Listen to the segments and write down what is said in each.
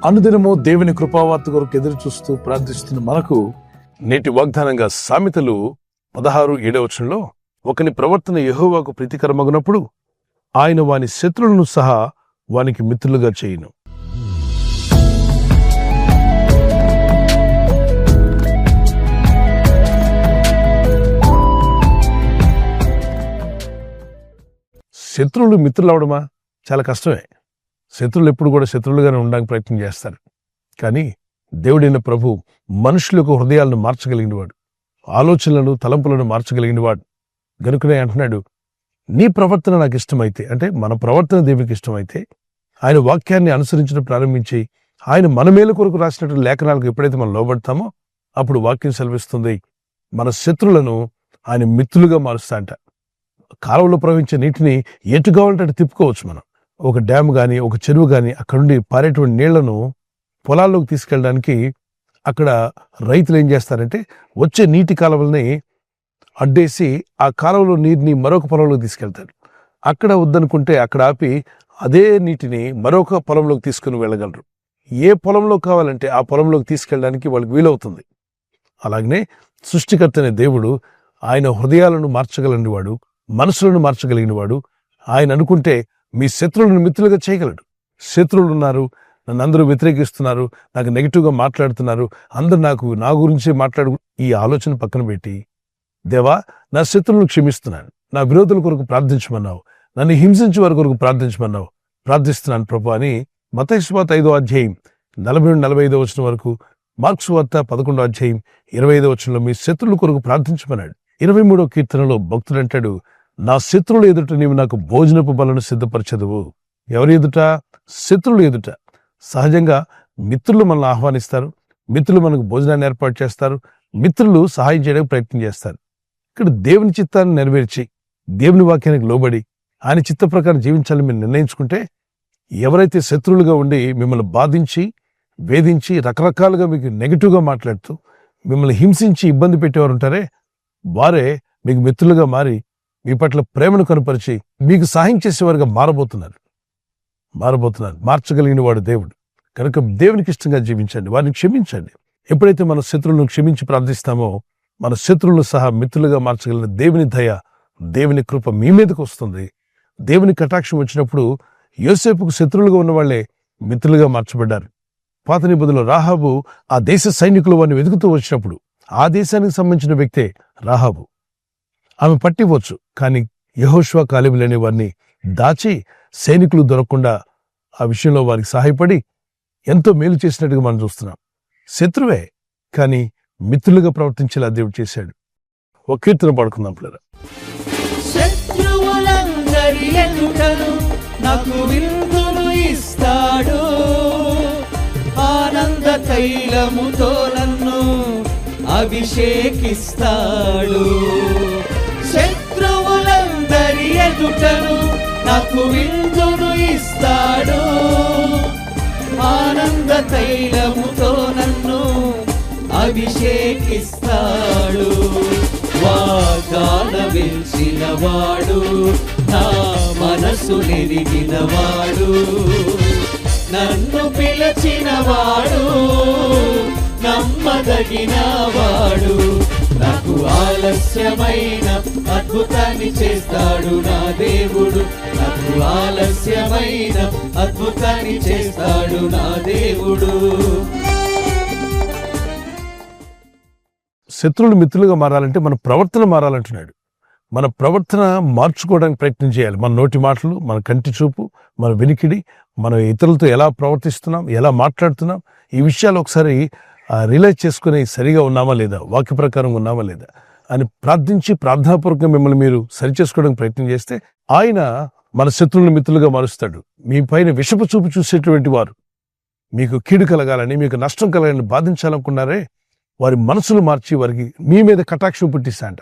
అనుదినము దేవుని కృపావార్త కొరకు ఎదురు చూస్తూ ప్రార్థిస్తున్న మనకు నేటి వాగ్దానంగా సామెతలు 16:7 ఒకని ప్రవర్తన యెహోవాకు ప్రీతికరమగునప్పుడు ఆయన వాని శత్రువులను సహా వానికి మిత్రులుగా చేయును. శత్రువులు మిత్రులు అవడమా చాలా కష్టమే. శత్రువులు ఎప్పుడు కూడా శత్రువులుగానే ఉండడానికి ప్రయత్నం చేస్తారు. కానీ దేవుడైన ప్రభు మనుషుల యొక్క హృదయాలను మార్చగలిగినవాడు, ఆలోచనలను తలంపులను మార్చగలిగినవాడు. గనుకనే అంటున్నాడు, నీ ప్రవర్తన నాకు ఇష్టమైతే, అంటే మన ప్రవర్తన దేవునికి ఇష్టమైతే, ఆయన వాక్యాన్ని అనుసరించడం ప్రారంభించి ఆయన మన మేలు కొరకు రాసినటువంటి లేఖనాలకు ఎప్పుడైతే మనం లోబడతామో అప్పుడు వాక్యం సెలవిస్తుంది, మన శత్రువులను ఆయన మిత్రులుగా మారుస్తాంట. కాలువలో ప్రవహించే నీటిని ఎటు కావాలంటే అటు తిప్పుకోవచ్చు. మనం ఒక డ్యామ్ కానీ ఒక చెరువు కానీ అక్కడ నుండి పారేటువంటి నీళ్లను పొలాల్లోకి తీసుకెళ్ళడానికి అక్కడ రైతులు ఏం చేస్తారంటే వచ్చే నీటి కాలువల్ని అడ్డేసి ఆ కాలువలో నీటిని మరొక పొలంలోకి తీసుకెళ్తారు. అక్కడ వద్దనుకుంటే అక్కడ ఆపి అదే నీటిని మరొక పొలంలోకి తీసుకుని వెళ్ళగలరు. ఏ పొలంలో కావాలంటే ఆ పొలంలోకి తీసుకెళ్ళడానికి వాళ్ళకి వీలవుతుంది. అలాగనే సృష్టికర్త అనే దేవుడు ఆయన హృదయాలను మార్చగలిగిన వాడు, మనసులను మార్చగలిగిన వాడు. ఆయన అనుకుంటే మీ శత్రువులను మిత్రులుగా చేయగలడు. శత్రువులు ఉన్నారు, నన్ను అందరూ వ్యతిరేకిస్తున్నారు, నాకు నెగిటివ్గా మాట్లాడుతున్నారు, అందరు నా గురించి మాట్లాడు, ఈ ఆలోచన పక్కన పెట్టి, దేవా నా శత్రువులను క్షమిస్తున్నాను, నా విరోధుల కొరకు ప్రార్థించమన్నావు, నన్ను హింసించే వారి కొరకు ప్రార్థించమన్నావు, ప్రార్థిస్తున్నాను ప్రభు అని మత్తయి సువార్త 5:40-45 వరకు, మార్కు వార్త 11:25 మీ శత్రువుల కొరకు ప్రార్థించమన్నాడు. 23వ కీర్తనలో భక్తుడు అంటాడు, నా శత్రువుల ఎదుట నీవు నాకు భోజనపు బలను సిద్ధపరచదువు. ఎవరి ఎదుట? శత్రువుల ఎదుట. సహజంగా మిత్రులు మనల్ని ఆహ్వానిస్తారు, మిత్రులు మనకు భోజనాన్ని ఏర్పాటు చేస్తారు, మిత్రులు సహాయం చేయడానికి ప్రయత్నం చేస్తారు. ఇక్కడ దేవుని చిత్తాన్ని నెరవేర్చి దేవుని వాక్యానికి లోబడి ఆయన చిత్త ప్రకారం జీవించాలని మీరు నిర్ణయించుకుంటే, ఎవరైతే శత్రువులుగా ఉండి మిమ్మల్ని బాధించి వేధించి రకరకాలుగా మీకు నెగిటివ్గా మాట్లాడుతూ మిమ్మల్ని హింసించి ఇబ్బంది పెట్టేవారు ఉంటారే, వారే మీకు మిత్రులుగా మారి మీ పట్ల ప్రేమను కనుపరిచి మీకు సహాయం చేసేవారుగా మారబోతున్నారు. మార్చగలిగిన వాడు దేవుడు. కనుక దేవునికి ఇష్టంగా జీవించండి, వారిని క్షమించండి. ఎప్పుడైతే మన శత్రువులను క్షమించి ప్రార్థిస్తామో మన శత్రువులను సహా మిత్రులుగా మార్చగలిగిన దేవుని దయ, దేవుని కృప మీ మీదకి వస్తుంది. దేవుని కటాక్షం వచ్చినప్పుడు యోసేపుకు శత్రువులుగా ఉన్న వాళ్లే మిత్రులుగా మార్చబడ్డారు. పాత నిబంధనలో రాహాబు ఆ దేశ సైనికులు వారిని వెతుకుతూ వచ్చినప్పుడు ఆ దేశానికి సంబంధించిన వ్యక్తే రాహాబు. ఆమె పట్టివచ్చు, కానీ యెహోషువ కాలేబులనే వారిని దాచి సైనికులు దొరకకుండా ఆ విషయంలో వారికి సహాయపడి ఎంతో మేలు చేసినట్టుగా మనం చూస్తున్నాం. శత్రువే, కానీ మిత్రులుగా ప్రవర్తించేలా దేవుడు చేశాడు. ఒక కీర్తన పాడుకుందాం పిల్లరా. శత్రువులందరి ఎదుటను నాకు విందును ఇస్తాడు, ఆనంద తైలముతో నన్ను అభిషేకిస్తాడు. శత్రువులందరి ఎదుటను నాకు విందును ఇస్తాడు, ఆనంద తైలముతో నన్ను అభిషేకిస్తాడు. వాగ్దానమిచ్చిన వాడు, నా మనసు నెరిగిన వాడు, నన్ను పిలిచిన వాడు, నమ్మదగిన వాడు. నాకు ఆలస్యమైన అద్భుతాన్ని చేస్తాడు నా దేవుడు, నాకు ఆలస్యమైన అద్భుతాన్ని చేస్తాడు నా దేవుడు. శత్రువులు మిత్రులుగా మారాలంటే మన ప్రవర్తన మారాలంటున్నాడు. మన ప్రవర్తన మార్చుకోవడానికి ప్రయత్నం చేయాలి. మన నోటి మాటలు, మన కంటి చూపు, మన వినికిడి, మనం ఇతరులతో ఎలా ప్రవర్తిస్తున్నాం, ఎలా మాట్లాడుతున్నాం, ఈ విషయాలు ఒకసారి రియలైజ్ చేసుకుని సరిగా ఉన్నామా లేదా, వాక్య ప్రకారం ఉన్నామా లేదా అని ప్రార్థించి ప్రార్థనాపూర్వకంగా మిమ్మల్ని మీరు సరిచేసుకోవడానికి ప్రయత్నం చేస్తే ఆయన మన శత్రువులను మిత్రులుగా మారుస్తాడు. మీ పైన విషపు చూపు చూసేటువంటి వారు, మీకు కీడు కలగాలని, మీకు నష్టం కలగాలని బాధించాలనుకున్నారే, వారి మనసులు మార్చి వారికి మీ మీద కటాక్షం పుట్టిస్తాంట.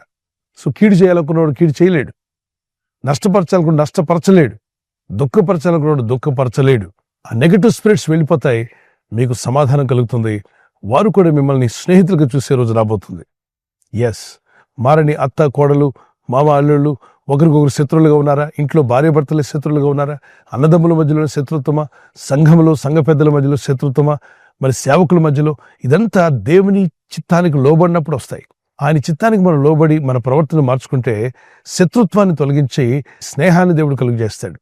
సో కీడు చేయాలనుకున్నవాడు కీడు చేయలేడు, నష్టపరచాలనుకున్న నష్టపరచలేడు, దుఃఖపరచాలనుకున్నాడు దుఃఖపరచలేడు. ఆ నెగటివ్ స్పిరిట్స్ వెళ్ళిపోతాయి, మీకు సమాధానం కలుగుతుంది. వారు కూడా మిమ్మల్ని స్నేహితులుగా చూసే రోజు రాబోతుంది. ఎస్, మారని అత్త కోడలు, మామ అల్లుళ్ళు, ఒకరికొకరు శత్రువులుగా ఉన్నారా? ఇంట్లో భార్యాభర్తలే శత్రువులుగా ఉన్నారా? అన్నదమ్ముల మధ్యలో శత్రుత్వమా? సంఘంలో సంఘ పెద్దల మధ్యలో శత్రుత్వమా? మరి సేవకుల మధ్యలో? ఇదంతా దేవుని చిత్తానికి లోబడినప్పుడు వస్తాయి. ఆయన చిత్తానికి మనం లోబడి మన ప్రవర్తన మార్చుకుంటే శత్రుత్వాన్ని తొలగించి స్నేహాన్ని దేవుడు కలుగజేస్తాడు.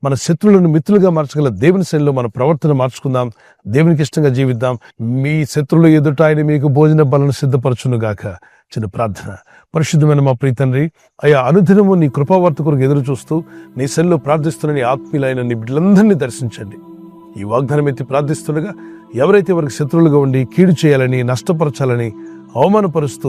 మన శత్రువులను మిత్రులుగా మార్చగల దేవుని శైలిలో మన ప్రవర్తన మార్చుకుందాం. దేవునికి ఇష్టంగా జీవిద్దాం. మీ శత్రువుల ఎదుట ఆయన మీకు భోజన బలను సిద్ధపరచునుగాక. చిన్న ప్రార్థన. పరిశుద్ధమైన మా ప్రియ తండ్రి, అయ్యా, అనుదినము నీ కృపావార్త కొరకు ఎదురు చూస్తూ నీ శైలిలో ప్రార్థిస్తున్న నీ ఆత్మీయులైన నీ బిడ్డలందరినీ దర్శించండి. ఈ వాగ్దానం ఎత్తి ప్రార్థిస్తుండగా ఎవరైతే వారికి శత్రువులుగా ఉండి కీడు చేయాలని, నష్టపరచాలని, అవమానపరుస్తూ,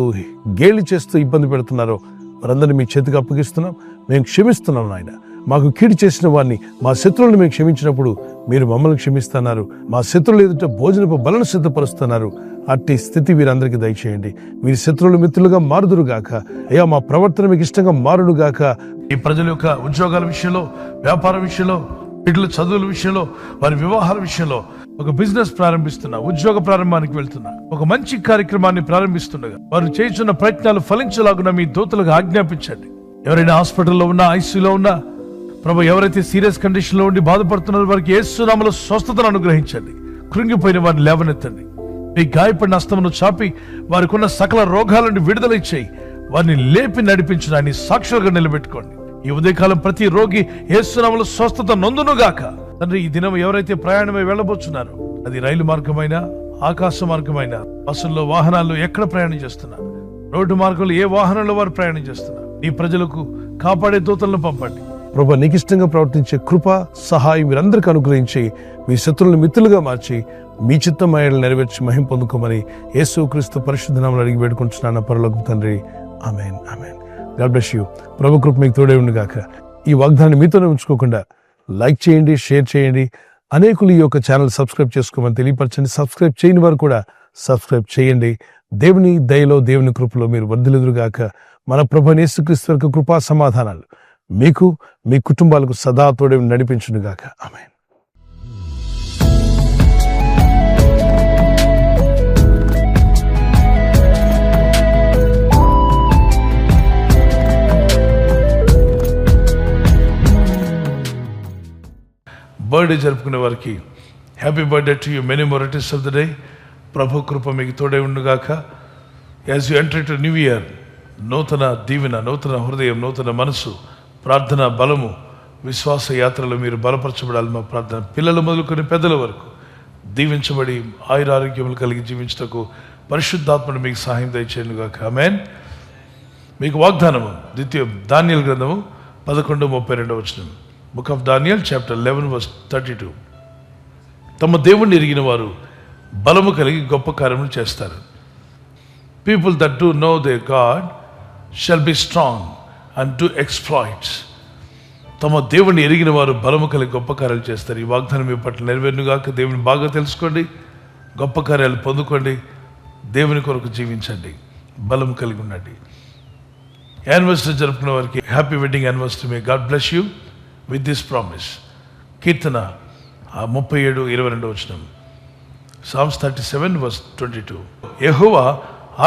గేలి చేస్తూ ఇబ్బంది పెడుతున్నారో వారందరినీ మీ చేతికి అప్పగిస్తున్నాం. మేము క్షమిస్తున్నాం నాయన. మాకు కీడు చేసిన వారిని, మా శత్రువులను మేము క్షమించినప్పుడు మీరు మమ్మల్ని క్షమిస్తున్నారు. మా శత్రువులు ఎదుట భోజనపు బలను సిద్ధపరుస్తున్నారు. అట్టి స్థితి వీరందరికీ దయచేయండి. వీరి శత్రువులు మిత్రులుగా మారుదురుగాక. అయ్యా, మా ప్రవర్తన మీకు ఇష్టంగా మారుడుగాక. ఈ ప్రజల యొక్క ఉద్యోగాల విషయంలో, వ్యాపార విషయంలో, బిడ్డల చదువుల విషయంలో, వారి వివాహాల విషయంలో, ఒక బిజినెస్ ప్రారంభిస్తున్నా, ఉద్యోగ ప్రారంభానికి వెళ్తున్నా, ఒక మంచి కార్యక్రమాన్ని ప్రారంభిస్తుండగా వారు చేస్తున్న ప్రయత్నాలు ఫలించలాగున మీ దూతలకు ఆజ్ఞాపించండి. ఎవరైనా హాస్పిటల్లో ఉన్నా, ఐసీయూలో ఉన్నా, ప్రభు, ఎవరైతే సీరియస్ కండిషన్ లో ఉండి బాధపడుతున్నారో వారికి యేసు నామములో స్వస్థతను అనుగ్రహించండి. కృంగిపోయిన వారిని లేవనెత్తండి. మీ గాయపడిన హస్తమును చాపి వారికి ఉన్న సకల రోగాల నుండి విడుదల ఇచ్చేయి. వారిని లేపి నడిపించిన ఆయన సాక్షులుగా నిలబెట్టుకోండి. ఈ ఉదయకాలం ప్రతి రోగి యేసు నామములో స్వస్థత నొందునుగాక. తండ్రి, ఈ దినం ఎవరైతే ప్రయాణమై వెళ్ళబోతున్నారో, అది రైలు మార్గమైనా, ఆకాశ మార్గమైనా, బస్సుల్లో, వాహనాల్లో ఎక్కడ ప్రయాణం చేస్తున్నారు, రోడ్డు మార్గంలో ఏ వాహనంలో వారు ప్రయాణం చేస్తున్నారు, ఈ ప్రజలకు కాపాడే దూతలను పంపండి. ప్రభు, నీకు ఇష్టంగా ప్రవర్తించే కృప, సహాయం మీరందరికీ అనుగ్రహించి మీ శత్రువులను మిత్రులుగా మార్చి మీ చిత్తం ఆయనలు నెరవేర్చి మహిమ పొందుకోమని యేసుక్రీస్తు పరిశుద్ధ నామములో అడిగి వేడుకుంటున్నాను పరలోకపు తండ్రి. Amen, amen. God bless you. ప్రభు కృప మీకు తోడే ఉండుగాక. ఈ వాగ్దానాన్ని మీతోనే ఉంచుకోకుండా లైక్ చేయండి, షేర్ చేయండి. అనేకులు ఈ యొక్క ఛానల్ సబ్స్క్రైబ్ చేసుకోమని తెలియపరచండి. సబ్స్క్రైబ్ చేయని వారు కూడా సబ్స్క్రైబ్ చేయండి. దేవుని దయలో, దేవుని కృపలో మీరు వర్ధిల్లుదురుగాక. మన ప్రభు యేసుక్రీస్తు యొక్క కృపా సమాధానాలు మీకు, మీ కుటుంబాలకు సదా తోడే నడిపించునుగాక. ఆమేన్. బర్త్డే జరుపుకునే వారికి happy birthday to you, many more returns of the day. ప్రభు కృప మీకు తోడే ఉండుగాక. As you enter to new year, నూతన దీవెన, నూతన హృదయం, నూతన మనసు, ప్రార్థన బలము, విశ్వాస యాత్రలో మీరు బలపరచబడాలి. మా ప్రార్థన. పిల్లలు మొదలుకొని పెద్దల వరకు దీవించబడి ఆయురారోగ్యములు కలిగి జీవించటకు పరిశుద్ధాత్మను మీకు సహాయం దయచేయునుగాక. ఆమేన్. మీకు వాగ్దానము ద్వితీయ దానియేలు గ్రంథము 11:32. Book of Daniel chapter 11:32. తమ దేవుణ్ణి ఎరిగిన వారు బలము కలిగి గొప్ప కార్యములు చేస్తారు. People that do know their God shall be strong and do exploits. తమ దేవుణ్ణి ఎరిగిన వారు బలము కలిగి గొప్ప కార్యాలు చేస్తారు. ఈ వాగ్దానం మీ పట్ల నెరవేరునుగాక. దేవుని బాగా తెలుసుకోండి, గొప్ప కార్యాలు పొందుకోండి, దేవుని కొరకు జీవించండి, బలము కలిగి ఉండండి. యానివర్సరీ జరుపుకున్న వారికి happy wedding anniversary. May God bless you with this promise. Keerthana 37:22. Psalms 37:22. యెహోవా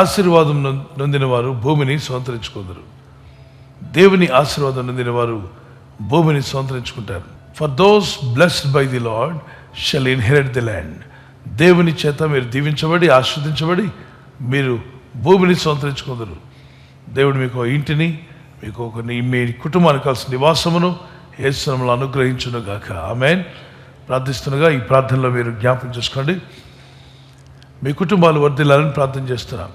ఆశీర్వాదం నొందిన వారు భూమిని స్వతంత్రించుకుందరు. దేవుని ఆశీర్వాదం నొందిన వారు భూమిని స్వతంత్రించుకుంటారు. For those blessed by the lord shall inherit the land. దేవుని చేత మీరు దీవించబడి, ఆశీర్వదించబడి మీరు భూమిని స్వతంత్రించుకుందరు. దేవుడు మీకు ఇంటిని, మీకు మీ కుటుంబానికి కావాల్సిన నివాసమును యేసు నామములో అనుగ్రహించునుగాక. ఆమేన్. ప్రార్థిస్తుండగా ఈ ప్రార్థనలో మీరు జ్ఞాపకం చేసుకోండి. మీ కుటుంబాలు వర్ధిల్లాలని ప్రార్థన చేస్తున్నాం.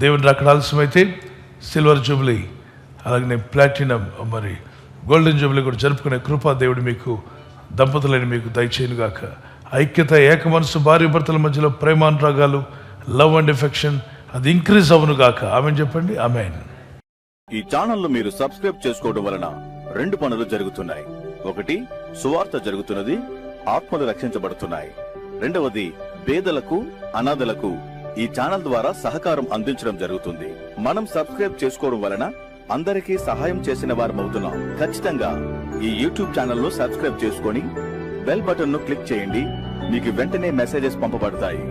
దేవుని రాకడ ఆలస్యమైతే సిల్వర్ జూబ్లీ, అలాగే ప్లాటినం, మరి గోల్డెన్ జూబ్లీ కూడా జరుపుకునే కృపా దేవుడు మీకు, దంపతులని మీకు దయచేయునుగాక. ఐక్యత, ఏక మనసు, భార్య భర్తల మధ్యలో ప్రేమానురాగాలు, లవ్ అండ్ ఎఫెక్షన్ అది ఇంక్రీజ్ అవునుగాక. ఆమేన్ చెప్పండి. ఆమేన్. ఈ ఛానల్ మీరు సబ్స్క్రైబ్ చేసుకోవడం వలన 2 పనులు జరుగుతున్నాయి. ఒకటి, సువార్త జరుగుతున్నది, ఆత్మలు రక్షించబడుతున్నాయి. రెండవది, పేదలకు, అనాథలకు ఈ ఛానల్ ద్వారా సహకారం అందించడం జరుగుతుంది. మనం సబ్స్క్రైబ్ చేసుకోవడం వలన అందరికీ సహాయం చేసిన వారమవుతున్నాం. ఖచ్చితంగా ఈ యూట్యూబ్ ఛానల్ ను సబ్స్క్రైబ్ చేసుకొని బెల్ బటన్ ను క్లిక్ చేయండి. మీకు వెంటనే మెసేజెస్ పంపబడతాయి.